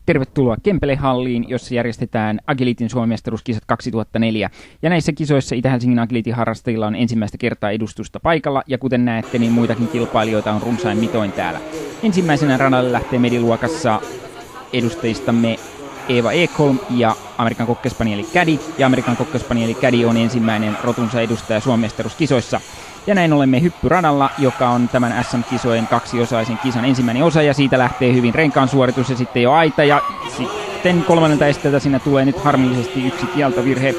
Tervetuloa Kempele-halliin, jossa järjestetään Agilitin Suomen mestaruuskisat 2004. Ja näissä kisoissa Itä-Helsingin Agilitin harrastajilla on ensimmäistä kertaa edustusta paikalla, ja kuten näette, niin muitakin kilpailijoita on runsain mitoin täällä. Ensimmäisenä radalle lähtee mediluokassa edustajistamme Eeva Ekholm ja Amerikan kokkespanieli Caddy, ja Amerikan kokkespanieli Caddy on ensimmäinen rotunsa edustaja Suomen mestaruuskisoissa. Ja näin olemme hyppyradalla, joka on tämän SM-kisojen kaksiosaisen kisan ensimmäinen osa, ja siitä lähtee hyvin renkaan suoritus ja sitten jo aita, ja sitten kolmannelta esteeltä siinä tulee nyt harmillisesti yksi kieltovirhe.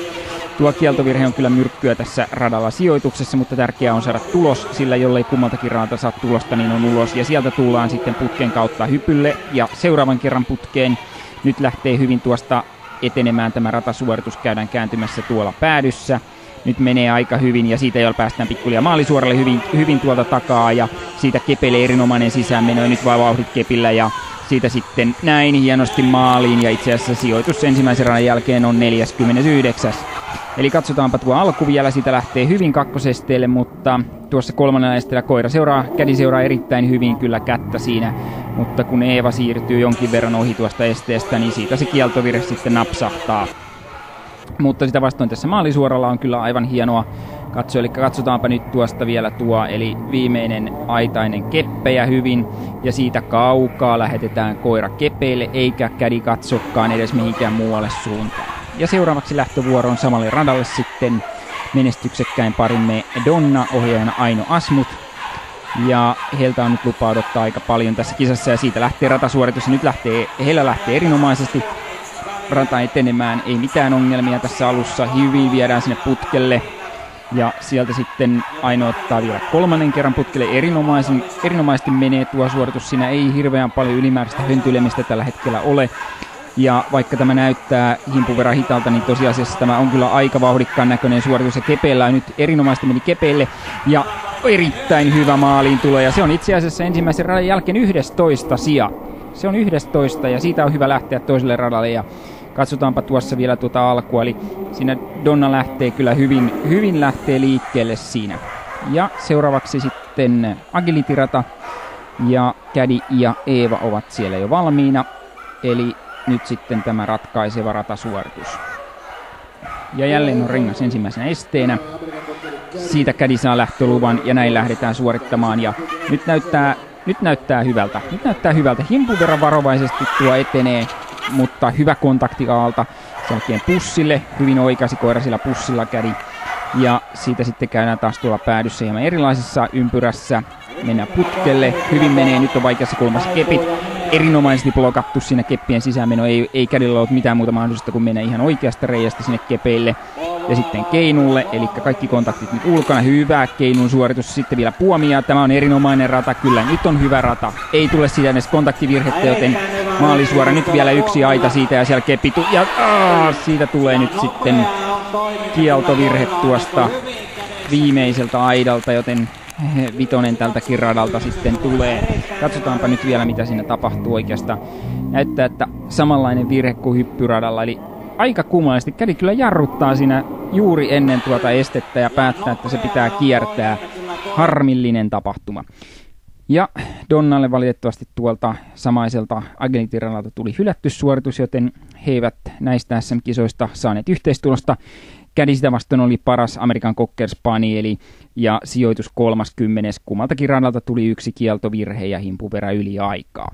Tuo kieltovirhe on kyllä myrkkyä tässä radalla sijoituksessa, mutta tärkeää on saada tulos, sillä jollei kummaltakin radalta saa tulosta, niin on ulos, ja sieltä tullaan sitten putken kautta hypylle, ja seuraavan kerran putkeen. Nyt lähtee hyvin tuosta etenemään tämä ratasuoritus, käydään kääntymässä tuolla päädyssä. Nyt menee aika hyvin ja siitä jo päästään pikkulia maalisuoralle hyvin tuolta takaa ja siitä Kepelle erinomainen sisäänmeno ja nyt vaan vauhdit Kepillä ja siitä sitten näin hienosti maaliin ja itse asiassa sijoitus ensimmäisen radan jälkeen on 49. Eli katsotaanpa tuo alku vielä, siitä lähtee hyvin kakkosesteelle, mutta tuossa kolmannella esteellä Caddy seuraa erittäin hyvin kyllä kättä siinä, mutta kun Eeva siirtyy jonkin verran ohi tuosta esteestä, niin siitä se kieltovirhe sitten napsahtaa. Mutta sitä vastoin tässä maalisuoralla on kyllä aivan hienoa katsoa, eli katsotaanpa nyt tuosta vielä tuo, eli viimeinen aitainen keppejä hyvin, ja siitä kaukaa lähetetään koira kepeille, eikä Caddy katsokaan edes mihinkään muualle suuntaan. Ja seuraavaksi lähtövuoro on samalle radalle sitten menestyksekkäin parimme Donna, ohjaajana Aino Asmut, ja heiltä on nyt lupa odottaa aika paljon tässä kisassa, ja siitä lähtee ratasuoritus, ja nyt heillä lähtee erinomaisesti rata etenemään, ei mitään ongelmia tässä alussa, hyvin viedään sinne putkelle ja sieltä sitten Aino ottaa vielä kolmannen kerran putkelle, erinomaisesti menee tuo suoritus, siinä ei hirveän paljon ylimääräistä höntyilemistä tällä hetkellä ole ja vaikka tämä näyttää himpun verran hitaalta, niin tosiasiassa tämä on kyllä aika vauhdikkaan näköinen suoritus ja Kepeellä nyt erinomaisesti meni Kepeelle ja erittäin hyvä maaliin tulo ja se on itse asiassa ensimmäisen radan jälkeen 11 sija. Se on 11 ja siitä on hyvä lähteä toiselle radalle ja katsotaanpa tuossa vielä tuota alkua, eli siinä Donna lähtee kyllä hyvin lähtee liikkeelle siinä. Ja seuraavaksi sitten Agility-rata ja Caddy ja Eeva ovat siellä jo valmiina, eli nyt sitten tämä ratkaiseva ratasuoritus. Ja jälleen on rengas ensimmäisenä esteenä. Siitä Caddy saa lähtöluvan ja näin lähdetään suorittamaan ja nyt näyttää hyvältä. Himpun verran varovaisesti tuo etenee, mutta hyvä kontakti alta. Sen jälkeen pussille, hyvin oikasi koira sillä pussilla Caddy. Ja siitä sitten käydään taas tuolla päädyssä hieman erilaisessa ympyrässä. Mennään putkelle, hyvin menee, nyt on vaikeassa kulmassa kepit. Erinomaisesti blokattu siinä keppien sisäänmeno, ei Caddylla ollut mitään muuta mahdollista kuin mennä ihan oikeasta reiästä sinne kepeille. Ja sitten keinulle, eli kaikki kontaktit nyt ulkona, hyvä keinun suoritus, sitten vielä puomia, tämä on erinomainen rata, kyllä nyt on hyvä rata, ei tule siitä edes kontaktivirhettä, joten maalisuora, nyt vielä yksi aita siitä ja siellä kepitu, ja siitä tulee nyt sitten kieltovirhe tuosta viimeiseltä aidalta, joten vitonen tältäkin radalta sitten tulee. Katsotaanpa nyt vielä mitä siinä tapahtuu oikeastaan. Näyttää, että samanlainen virhe kuin hyppyradalla, eli aika kummallisesti. Caddy kyllä jarruttaa siinä juuri ennen tuota estettä ja päättää, että se pitää kiertää. Harmillinen tapahtuma. Ja Donnalle valitettavasti tuolta samaiselta Agility-radalta tuli hylätty suoritus, joten he eivät näistä SM-kisoista saaneet yhteistulosta. Caddy sitä vastaan oli paras Amerikan Cocker Spanieli ja sijoitus 30. Kummaltakin radalta tuli yksi kieltovirhe ja himpun verran yli aikaa.